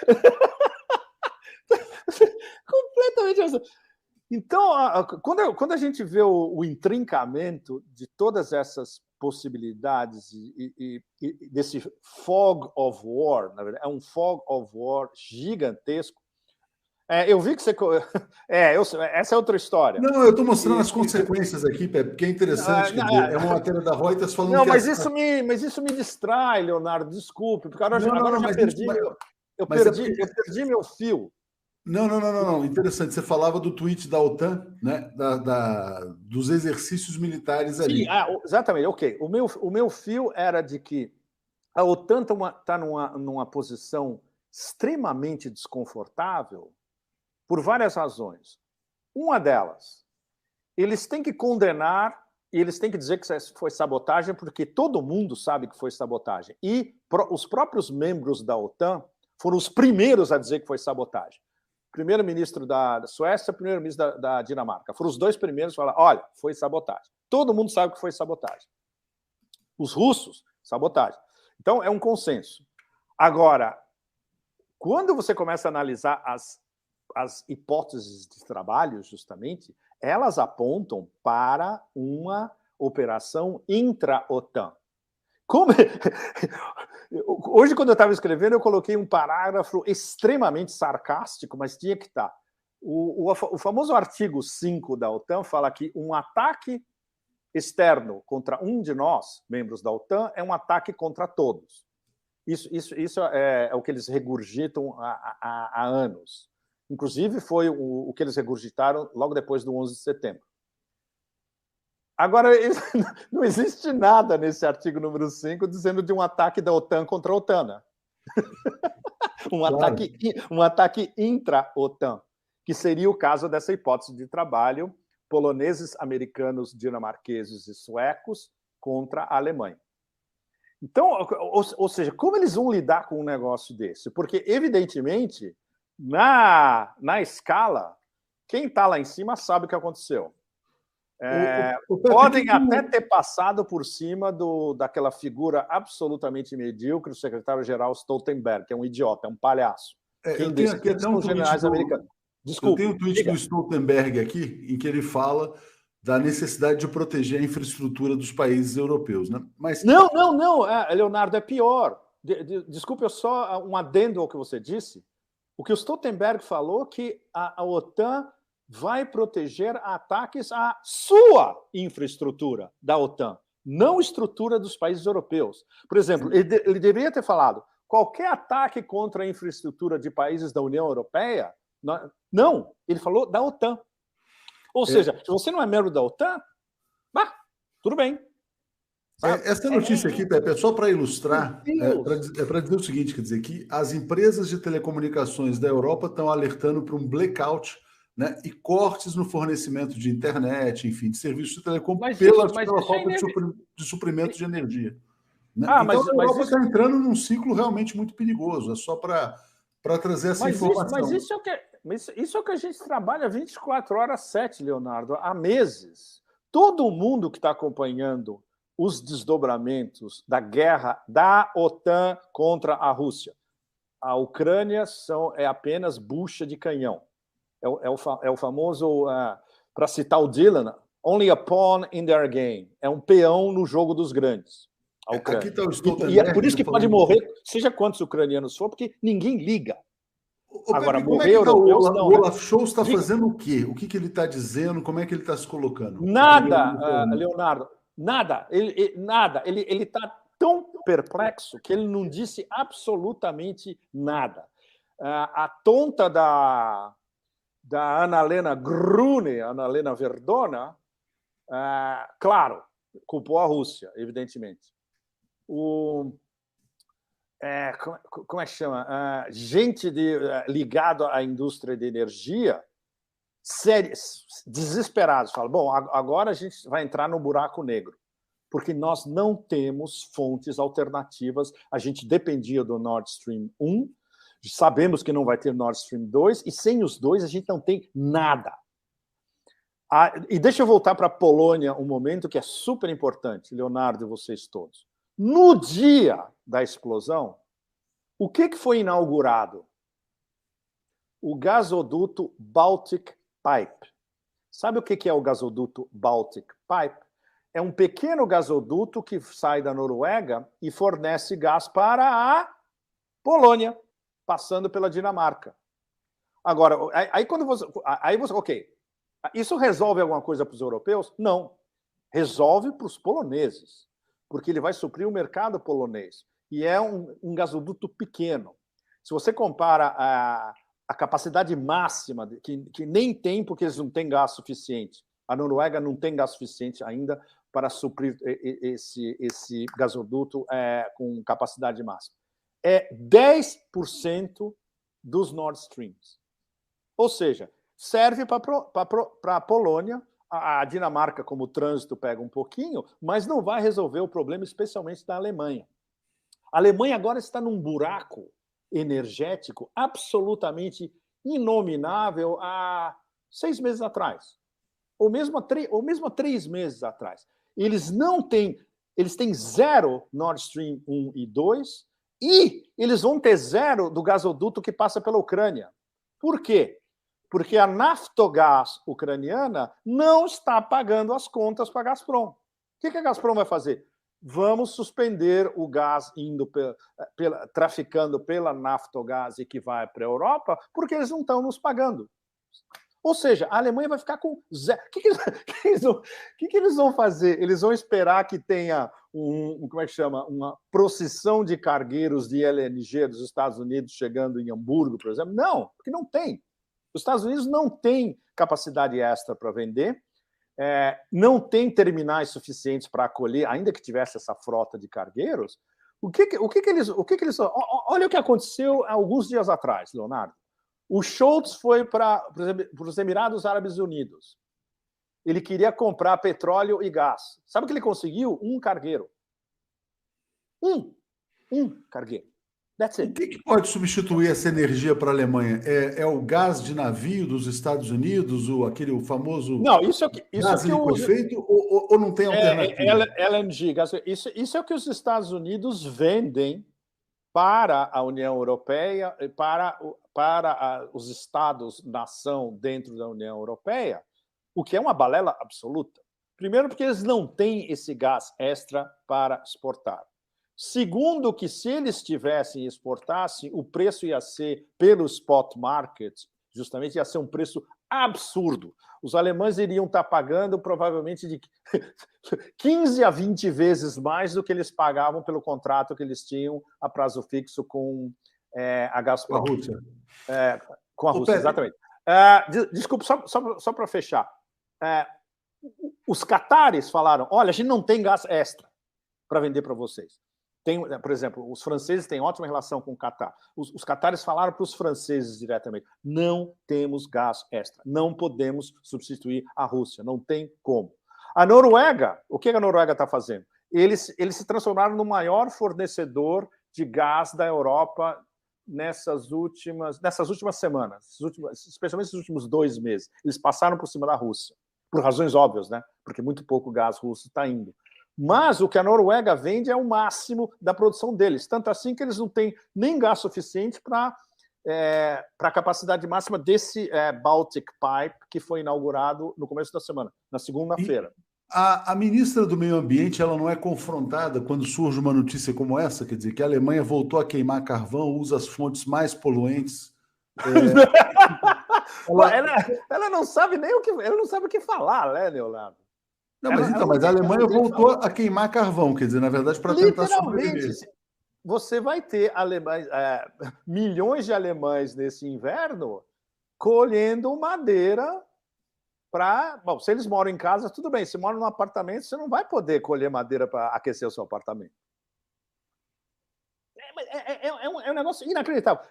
Completamente. Então, quando a gente vê o intrincamento de todas essas possibilidades e desse fog of war, na verdade, é um fog of war gigantesco. Eu vi que você... essa é outra história. Não, eu estou mostrando as consequências aqui, Pepe, porque é interessante. É uma matéria da Reuters falando não, mas isso me distrai, Leonardo, desculpe, porque agora eu já perdi, eu perdi meu fio. Não. Interessante. Você falava do tweet da OTAN, né? Dos exercícios militares ali. Sim, exatamente. Ok. O meu fio era de que a OTAN está numa posição extremamente desconfortável por várias razões. Uma delas, eles têm que condenar e eles têm que dizer que foi sabotagem, porque todo mundo sabe que foi sabotagem. E os próprios membros da OTAN foram os primeiros a dizer que foi sabotagem. Primeiro-ministro da Suécia, primeiro-ministro da Dinamarca. Foram os dois primeiros a falar, olha, foi sabotagem. Todo mundo sabe que foi sabotagem. Os russos, sabotagem. Então, é um consenso. Agora, quando você começa a analisar as hipóteses de trabalho, justamente, elas apontam para uma operação intra-OTAN. Hoje, quando eu estava escrevendo, eu coloquei um parágrafo extremamente sarcástico, mas tinha que estar. O famoso artigo 5 da OTAN fala que um ataque externo contra um de nós, membros da OTAN, é um ataque contra todos. Isso é o que eles regurgitam há anos. Inclusive, foi o que eles regurgitaram logo depois do 11 de setembro. Agora, não existe nada nesse artigo número 5 dizendo de um ataque da OTAN contra a OTAN. Né? Um ataque intra-OTAN, que seria o caso dessa hipótese de trabalho, poloneses, americanos, dinamarqueses e suecos contra a Alemanha. Então, ou seja, como eles vão lidar com um negócio desse? Porque, evidentemente, na escala, quem está lá em cima sabe o que aconteceu. Podem até ter passado por cima daquela figura absolutamente medíocre, o secretário-geral Stoltenberg, que é um idiota, é um palhaço. Eu tenho aqui até um generais americanos. Desculpa. Eu tenho um tweet do Stoltenberg aqui, em que ele fala da necessidade de proteger a infraestrutura dos países europeus. Né? Mas... Não, Leonardo, é pior. Desculpe, só um adendo ao que você disse. O que o Stoltenberg falou que a OTAN vai proteger ataques à sua infraestrutura da OTAN, não estrutura dos países europeus. Por exemplo, ele deveria ter falado qualquer ataque contra a infraestrutura de países da União Europeia. Não, ele falou da OTAN. Ou seja, se você não é membro da OTAN, tudo bem. Essa notícia aqui, Pepe, é só para ilustrar, para dizer o seguinte, quer dizer, que as empresas de telecomunicações da Europa estão alertando para um blackout, né, e cortes no fornecimento de internet, enfim, de serviços de telecom pela falta de suprimento de energia. Né? Então a Europa está entrando num ciclo realmente muito perigoso, é só para trazer essa informação. Isso é o que a gente trabalha 24 horas 7, Leonardo, há meses. Todo mundo que está acompanhando os desdobramentos da guerra da OTAN contra a Rússia. A Ucrânia é apenas bucha de canhão. É o famoso, para citar o Dylan, only a pawn in their game. É um peão no jogo dos grandes. A Ucrânia. Aqui tá o e é por isso que pode morrer, seja quantos ucranianos for, porque ninguém liga. Agora, morrer europeus não. O Olaf Scholz está fazendo o quê? O que ele está dizendo? Como é que ele está se colocando? Nada, Leonardo. Nada. Ele está tão perplexo que ele não disse absolutamente nada. A tonta da Annalena Grune, Annalena Verdona, claro, culpou a Rússia, evidentemente. Como é que chama? Gente ligada à indústria de energia, desesperados, falam, bom, agora a gente vai entrar no buraco negro, porque nós não temos fontes alternativas, a gente dependia do Nord Stream 1, sabemos que não vai ter Nord Stream 2, e sem os dois a gente não tem nada. E deixa eu voltar para a Polônia um momento que é super importante, Leonardo e vocês todos. No dia da explosão, o que foi inaugurado? O gasoduto Baltic Pipe. Sabe o que é o gasoduto Baltic Pipe? É um pequeno gasoduto que sai da Noruega e fornece gás para a Polônia, passando pela Dinamarca. Agora, ok, isso resolve alguma coisa para os europeus? Não. Resolve para os poloneses, porque ele vai suprir o mercado polonês. E é um gasoduto pequeno. Se você compara a capacidade máxima, que nem tem, porque eles não têm gás suficiente. A Noruega não tem gás suficiente ainda para suprir esse gasoduto com capacidade máxima. É 10% dos Nord Streams. Ou seja, serve para a Polônia. A Dinamarca, como o trânsito, pega um pouquinho, mas não vai resolver o problema, especialmente da Alemanha. A Alemanha agora está num buraco energético absolutamente inominável há 6 meses atrás, ou mesmo há 3 meses atrás. Eles têm 0 Nord Stream 1 e 2, e eles vão ter 0 do gasoduto que passa pela Ucrânia. Por quê? Porque a Naftogaz ucraniana não está pagando as contas para a Gazprom. O que a Gazprom vai fazer? Vamos suspender o gás indo traficando pela Naftogaz e que vai para a Europa, porque eles não estão nos pagando. Ou seja, a Alemanha vai ficar com zero. O que eles vão fazer? Eles vão esperar que tenha uma procissão de cargueiros de LNG dos Estados Unidos chegando em Hamburgo, por exemplo? Não, porque não tem. Os Estados Unidos não têm capacidade extra para vender, não tem terminais suficientes para acolher, ainda que tivesse essa frota de cargueiros. O que eles... Olha o que aconteceu alguns dias atrás, Leonardo. O Scholz foi para os Emirados Árabes Unidos. Ele queria comprar petróleo e gás. Sabe o que ele conseguiu? Um cargueiro. Um cargueiro. That's it. O que pode substituir essa energia para a Alemanha? É o gás de navio dos Estados Unidos, o famoso não, isso é que liquefeito, ou não tem alternativa? LNG, gás, isso é o que os Estados Unidos vendem para a União Europeia e para os Estados-nação dentro da União Europeia, o que é uma balela absoluta. Primeiro, porque eles não têm esse gás extra para exportar. Segundo, que se eles tivessem e exportassem, o preço ia ser, pelo spot market, justamente ia ser um preço absurdo. Os alemães iriam estar pagando provavelmente de 15 a 20 vezes mais do que eles pagavam pelo contrato que eles tinham a prazo fixo com a Gazprom. Com a Rússia. Com a Rússia, exatamente. Desculpa, só para fechar. Os catares falaram, olha, a gente não tem gás extra para vender para vocês. Por exemplo, os franceses têm ótima relação com o Catar. Os catares falaram para os franceses diretamente, não temos gás extra, não podemos substituir a Rússia, não tem como. A Noruega, o que a Noruega está fazendo? Eles se transformaram no maior fornecedor de gás da Europa nessas últimas semanas, especialmente nesses últimos 2 meses. Eles passaram por cima da Rússia, por razões óbvias, né? Porque muito pouco gás russo está indo. Mas o que a Noruega vende é o máximo da produção deles. Tanto assim que eles não têm nem gás suficiente para a capacidade máxima desse Baltic Pipe, que foi inaugurado no começo da semana, na segunda-feira. A ministra do Meio Ambiente, ela não é confrontada quando surge uma notícia como essa? Quer dizer, que a Alemanha voltou a queimar carvão, usa as fontes mais poluentes. Ela não sabe nem ela não sabe o que falar, né, Leonardo? Não, mas a Alemanha voltou a queimar carvão, quer dizer, na verdade, para tentar sobreviver. Você vai ter milhões de alemães nesse inverno colhendo madeira para... Bom, se eles moram em casa, tudo bem. Se moram num apartamento, você não vai poder colher madeira para aquecer o seu apartamento. É um negócio inacreditável.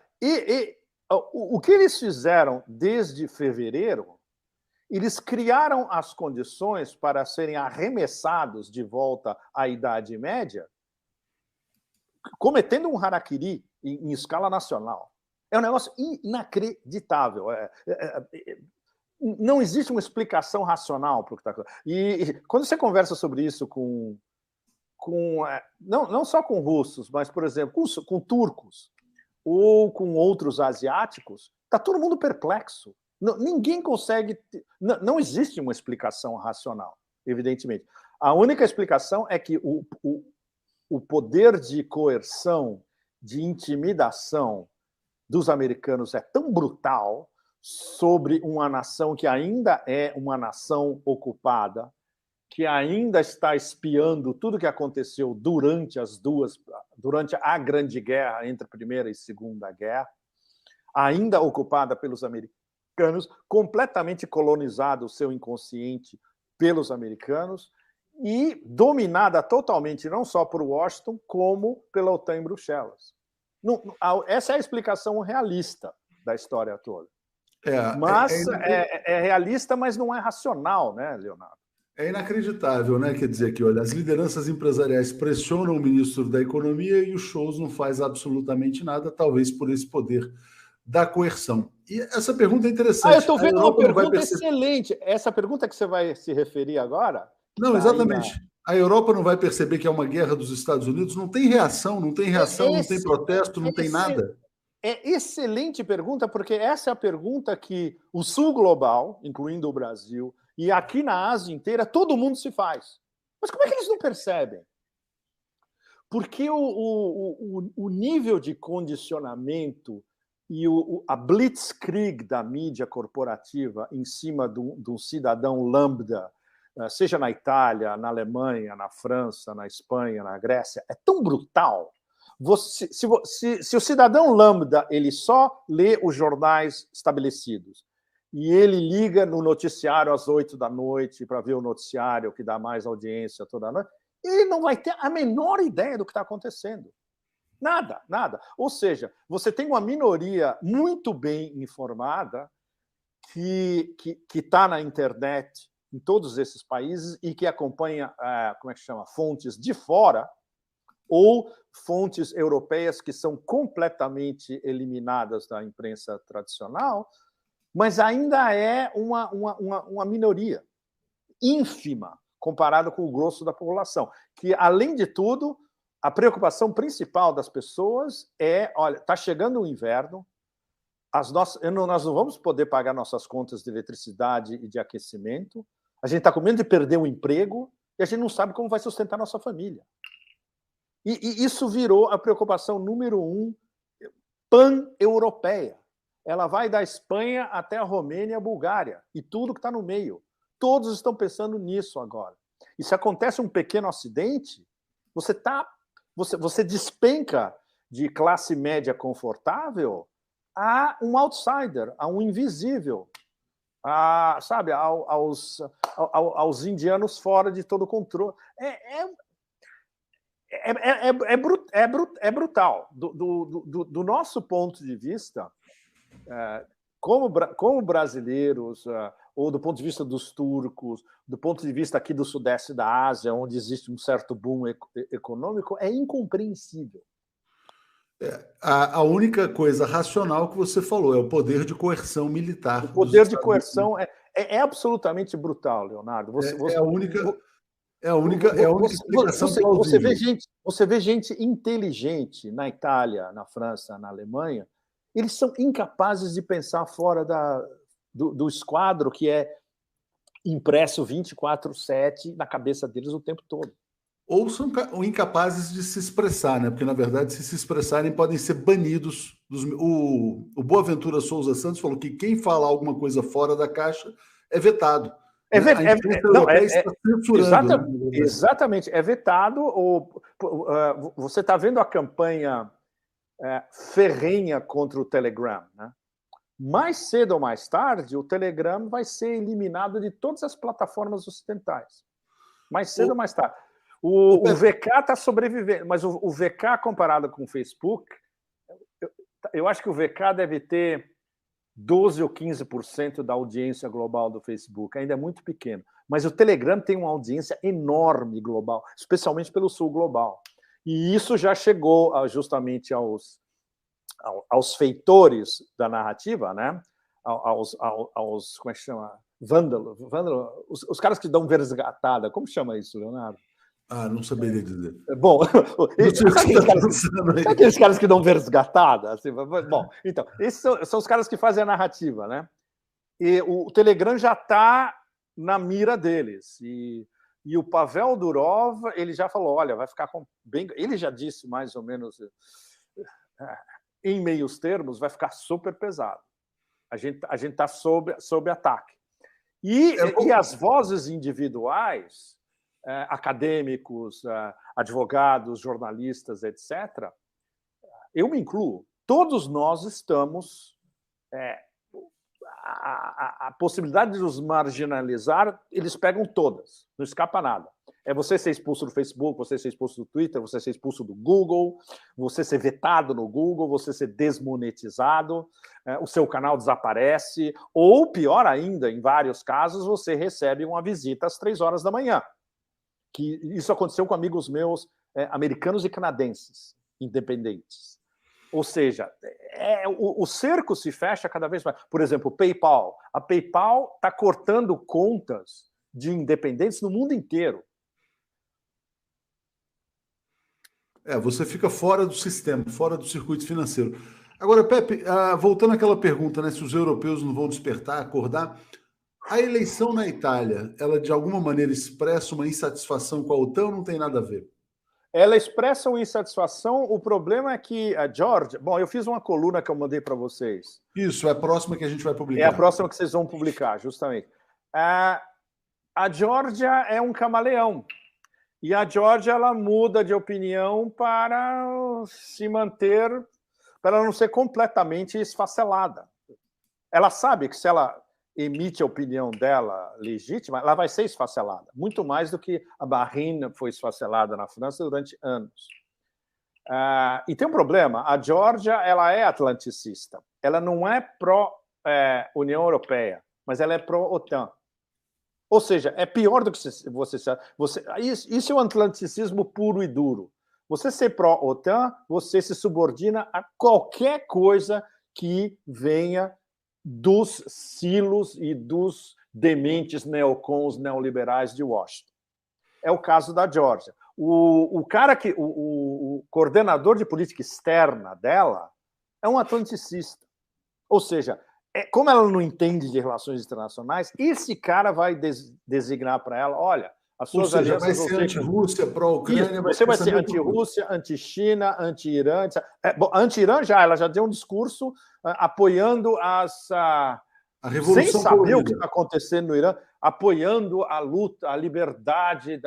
O que eles fizeram desde fevereiro, eles criaram as condições para serem arremessados de volta à Idade Média, cometendo um harakiri em escala nacional. É um negócio inacreditável. Não existe uma explicação racional para o que está acontecendo. E quando você conversa sobre isso não só com russos, mas, por exemplo, com turcos ou com outros asiáticos, está todo mundo perplexo. Ninguém consegue... Não existe uma explicação racional, evidentemente. A única explicação é que o poder de coerção, de intimidação dos americanos é tão brutal sobre uma nação que ainda é uma nação ocupada, que ainda está espiando tudo o que aconteceu durante a Grande Guerra, entre a Primeira e Segunda Guerra, ainda ocupada pelos americanos, completamente colonizado o seu inconsciente pelos americanos e dominada totalmente não só por Washington, como pela OTAN em Bruxelas. Essa é a explicação realista da história toda. É realista, mas não é racional, né, Leonardo? É inacreditável, né? Quer dizer que, olha, as lideranças empresariais pressionam o ministro da Economia e o Scholz não faz absolutamente nada, talvez por esse poder da coerção. E essa pergunta é interessante. Eu estou vendo uma pergunta excelente. Essa pergunta que você vai se referir agora? Não, exatamente. A Europa não vai perceber que é uma guerra dos Estados Unidos? Não tem reação, não tem protesto, não tem nada. É excelente pergunta, porque essa é a pergunta que o Sul global, incluindo o Brasil, e aqui na Ásia inteira, todo mundo se faz. Mas como é que eles não percebem? Porque o nível de condicionamento e a blitzkrieg da mídia corporativa em cima de um cidadão lambda, seja na Itália, na Alemanha, na França, na Espanha, na Grécia, é tão brutal. Se o cidadão lambda ele só lê os jornais estabelecidos e ele liga no noticiário às 8 da noite para ver o noticiário que dá mais audiência toda noite, ele não vai ter a menor ideia do que está acontecendo. Nada, nada. Ou seja, você tem uma minoria muito bem informada que está na internet em todos esses países e que acompanha, como é que chama, fontes de fora ou fontes europeias que são completamente eliminadas da imprensa tradicional, mas ainda é uma minoria ínfima comparado com o grosso da população, que, além de tudo, a preocupação principal das pessoas é, olha, está chegando o inverno, nós não vamos poder pagar nossas contas de eletricidade e de aquecimento, a gente está com medo de perder o emprego e a gente não sabe como vai sustentar nossa família. E isso virou a preocupação número 1 pan-europeia. Ela vai da Espanha até a Romênia e a Bulgária, e tudo que está no meio. Todos estão pensando nisso agora. E se acontece um pequeno acidente, você despenca de classe média confortável a um outsider, a um invisível, sabe, aos indianos fora de todo controle. É brutal. Do nosso ponto de vista, como brasileiros, ou do ponto de vista dos turcos, do ponto de vista aqui do sudeste da Ásia, onde existe um certo boom econômico, é incompreensível. A única coisa racional que você falou é o poder de coerção militar. O poder de coerção é absolutamente brutal, Leonardo. É a única explicação plausível. Você vê gente inteligente na Itália, na França, na Alemanha, eles são incapazes de pensar fora do esquadro que é impresso 24/7 na cabeça deles o tempo todo. Ou são incapazes de se expressar, né? Porque, na verdade, se expressarem, podem ser banidos. O Boaventura Souza Santos falou que quem fala alguma coisa fora da caixa é vetado. Exatamente, é vetado. Você está vendo a campanha ferrenha contra o Telegram, né? Mais cedo ou mais tarde, o Telegram vai ser eliminado de todas as plataformas ocidentais. Mais cedo ou mais tarde. O VK está sobrevivendo, mas o VK comparado com o Facebook, eu acho que o VK deve ter 12 ou 15% da audiência global do Facebook, ainda é muito pequeno. Mas o Telegram tem uma audiência enorme global, especialmente pelo sul global. E isso já chegou justamente aos feitores da narrativa, né? Aos como é que chama? Vândalo, os caras que dão versgatada. Como chama isso, Leonardo? Não saberia dizer. Bom, sabe aqueles caras que dão versgatada? Assim, bom, então, esses são os caras que fazem a narrativa, né? E o Telegram já está na mira deles. E o Pavel Durov, ele já falou, olha, vai ficar bem... Ele já disse mais ou menos, em meios termos, vai ficar super pesado. A gente está sob ataque. E as vozes individuais... acadêmicos, advogados, jornalistas, etc., eu me incluo, todos nós estamos... a possibilidade de nos marginalizar, eles pegam todas, não escapa nada. É você ser expulso do Facebook, você ser expulso do Twitter, você ser expulso do Google, você ser vetado no Google, você ser desmonetizado, o seu canal desaparece, ou, pior ainda, em vários casos, você recebe uma visita às 3 horas da manhã. Que isso aconteceu com amigos meus americanos e canadenses, independentes. Ou seja, o cerco se fecha cada vez mais. Por exemplo, o PayPal. A PayPal está cortando contas de independentes no mundo inteiro. Você fica fora do sistema, fora do circuito financeiro. Agora, Pepe, voltando àquela pergunta, né, se os europeus não vão despertar, acordar, a eleição na Itália, ela de alguma maneira expressa uma insatisfação com a OTAN ou não tem nada a ver? Ela expressa uma insatisfação, o problema é que a Georgia... Bom, eu fiz uma coluna que eu mandei para vocês. Isso, é a próxima que a gente vai publicar. É a próxima que vocês vão publicar, justamente. A Geórgia é um camaleão. E a Geórgia, ela muda de opinião para se manter, para ela não ser completamente esfacelada. Ela sabe que se ela emite a opinião dela legítima, ela vai ser esfacelada. Muito mais do que a Bahrein foi esfacelada na França durante anos. E tem um problema. A Geórgia, ela é atlanticista. Ela não é pró-União Europeia, mas ela é pró-OTAN. Ou seja, é pior do que você... Isso é o atlanticismo puro e duro. Você ser pró-OTAN, você se subordina a qualquer coisa que venha dos silos e dos dementes neocons neoliberais de Washington. É o caso da Geórgia. O coordenador de política externa dela é um atlanticista. Ou seja, como ela não entende de relações internacionais, esse cara vai designar para ela, olha, as suas alianças... vai ser anti-Rússia, pró-Ucrânia... Você vai ser anti-Rússia, anti-China, anti-Irã... Anti-Irã ela já deu um discurso apoiando a Revolução sem saber colorida. O que está acontecendo no Irã, apoiando a luta, a liberdade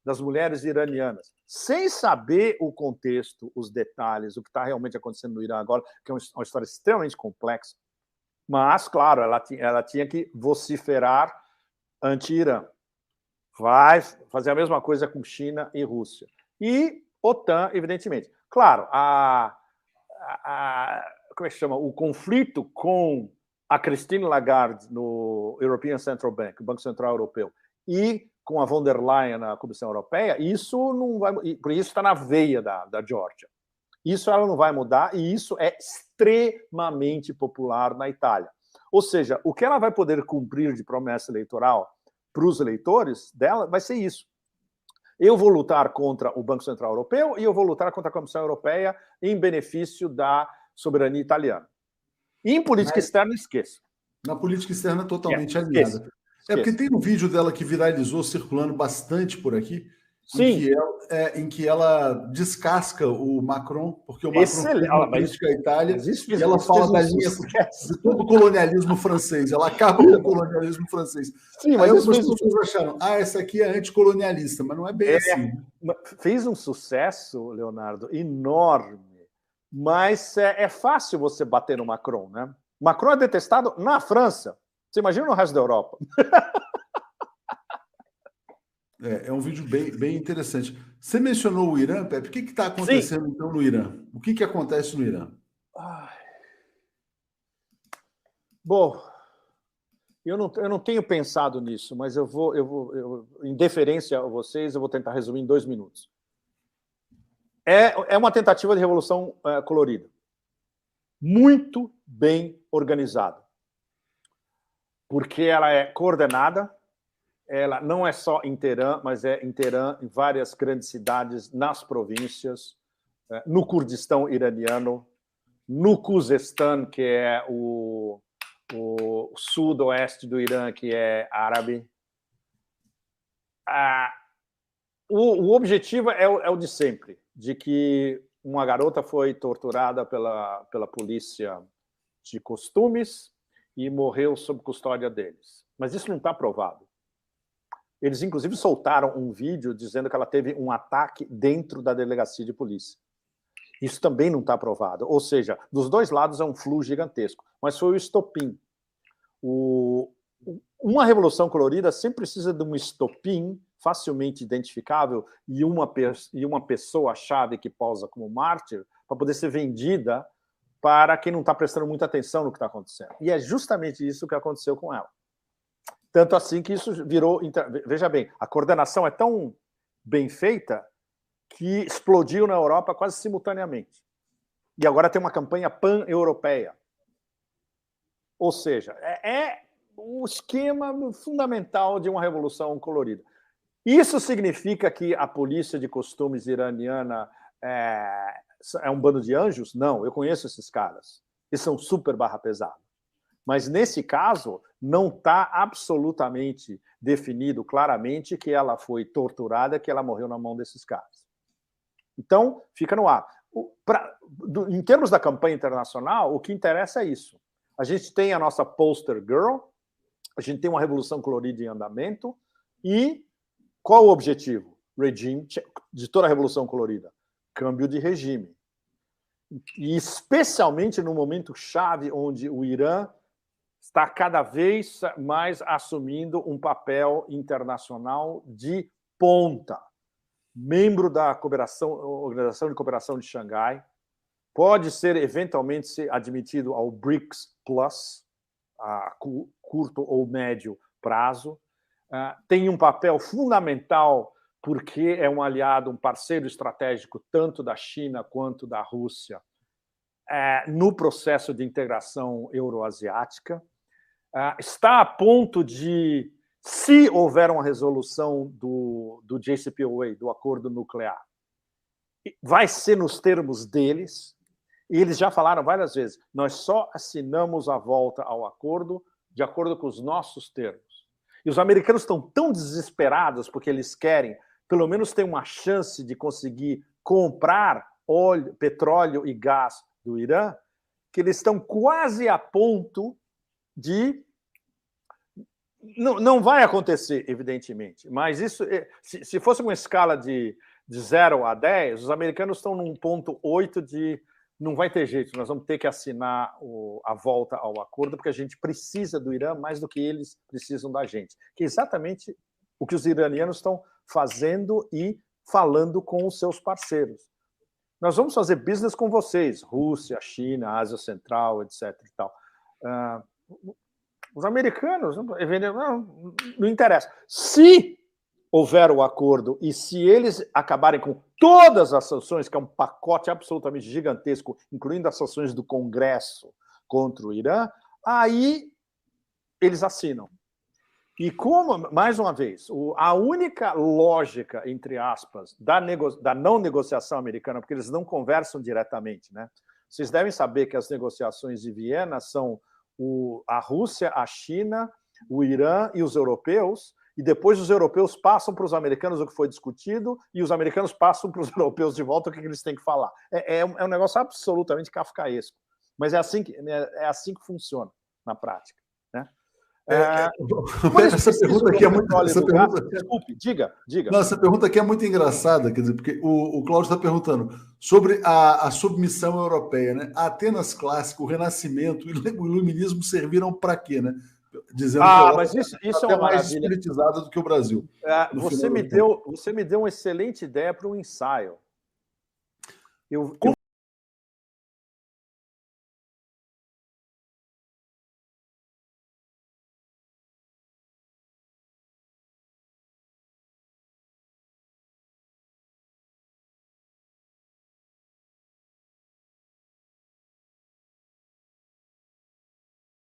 das mulheres iranianas, sem saber o contexto, os detalhes, o que está realmente acontecendo no Irã agora, que é uma história extremamente complexa. Mas, claro, ela tinha que vociferar anti-Irã. Vai fazer a mesma coisa com China e Rússia. E OTAN, evidentemente. Claro, como é que chama? O conflito com a Christine Lagarde no European Central Bank, o Banco Central Europeu, e com a von der Leyen na Comissão Europeia, isso não vai, por isso está na veia da Geórgia. Isso ela não vai mudar e isso é extremamente popular na Itália. Ou seja, o que ela vai poder cumprir de promessa eleitoral para os eleitores dela vai ser isso. Eu vou lutar contra o Banco Central Europeu e eu vou lutar contra a Comissão Europeia em benefício da soberania italiana. E em política externa, esqueça. Na política externa, totalmente alinhada. Porque tem um vídeo dela que viralizou, circulando bastante por aqui, em que ela descasca o Macron, porque o Macron fez uma crítica à Itália, e ela fala da linha de todo o colonialismo francês. Ela acaba com o colonialismo francês. Sim, mas algumas pessoas acharam, essa aqui é anticolonialista, mas não é bem assim. Fez um sucesso, Leonardo, enorme. Mas é fácil você bater no Macron, né? Macron é detestado na França. Você imagina no resto da Europa. É um vídeo bem interessante. Você mencionou o Irã, Pepe. O que está acontecendo, então, no Irã? O que acontece no Irã? Bom, eu não tenho pensado nisso, mas eu em deferência a vocês, eu vou tentar resumir em 2 minutos. É uma tentativa de revolução colorida. Muito bem organizada. Porque ela é coordenada, ela não é só em Teherã, mas é em Teherã, em várias grandes cidades, nas províncias, no Kurdistão iraniano, no Khuzestan, que é o sudoeste do Irã, que é árabe. O objetivo é o de sempre, de que uma garota foi torturada pela polícia de costumes e morreu sob custódia deles. Mas isso não está provado. Eles, inclusive, soltaram um vídeo dizendo que ela teve um ataque dentro da delegacia de polícia. Isso também não está provado. Ou seja, dos dois lados é um fluxo gigantesco. Mas foi o estopim. Uma revolução colorida sempre precisa de um estopim facilmente identificável e uma pessoa-chave que posa como mártir para poder ser vendida para quem não está prestando muita atenção no que está acontecendo. E é justamente isso que aconteceu com ela. Tanto assim que isso virou... Veja bem, a coordenação é tão bem feita que explodiu na Europa quase simultaneamente. E agora tem uma campanha pan-europeia. Ou seja, é o esquema fundamental de uma revolução colorida. Isso significa que a polícia de costumes iraniana é um bando de anjos? Não, eu conheço esses caras. Eles são super barra pesada. Mas, nesse caso, não está absolutamente definido claramente que ela foi torturada, que ela morreu na mão desses caras. Então, fica no ar. Em termos da campanha internacional, o que interessa é isso. A gente tem a nossa poster girl, a gente tem uma revolução colorida em andamento, e qual o objetivo? Regime de toda a revolução colorida? Câmbio de regime. E especialmente no momento chave onde o Irã está cada vez mais assumindo um papel internacional de ponta. Membro da Organização de Cooperação de Xangai, pode ser eventualmente admitido ao BRICS Plus, a curto ou médio prazo, tem um papel fundamental porque é um aliado, um parceiro estratégico tanto da China quanto da Rússia no processo de integração euroasiática. Está a ponto de, se houver uma resolução do JCPOA, do acordo nuclear, vai ser nos termos deles, e eles já falaram várias vezes, nós só assinamos a volta ao acordo de acordo com os nossos termos. E os americanos estão tão desesperados porque eles querem, pelo menos, ter uma chance de conseguir comprar óleo, petróleo e gás do Irã, que eles estão quase a ponto de... Não vai acontecer, evidentemente, mas isso, se fosse uma escala de 0 a 10, os americanos estão num ponto 8 de não vai ter jeito, nós vamos ter que assinar a volta ao acordo, porque a gente precisa do Irã mais do que eles precisam da gente, que é exatamente o que os iranianos estão fazendo e falando com os seus parceiros. Nós vamos fazer business com vocês, Rússia, China, Ásia Central, etc. E tal. Os americanos, não interessa. Se houver o acordo e se eles acabarem com todas as sanções, que é um pacote absolutamente gigantesco, incluindo as sanções do Congresso contra o Irã, aí eles assinam. E como, mais uma vez, a única lógica, entre aspas, da não negociação americana, porque eles não conversam diretamente, né? Vocês devem saber que as negociações de Viena são a Rússia, a China, o Irã e os europeus, e depois os europeus passam para os americanos o que foi discutido, e os americanos passam para os europeus de volta o que eles têm que falar. É um negócio absolutamente kafkaesco. Mas é assim que funciona na prática, né? Essa pergunta aqui é muito... Desculpe, diga. Não, essa pergunta aqui é muito engraçada, quer dizer, porque o Cláudio está perguntando sobre a submissão europeia, né? A Atenas clássica, o Renascimento e o Iluminismo serviram para quê, né? Dizendo que mas isso é uma mais espiritizada do que o Brasil. Você me deu uma excelente ideia para um ensaio. Eu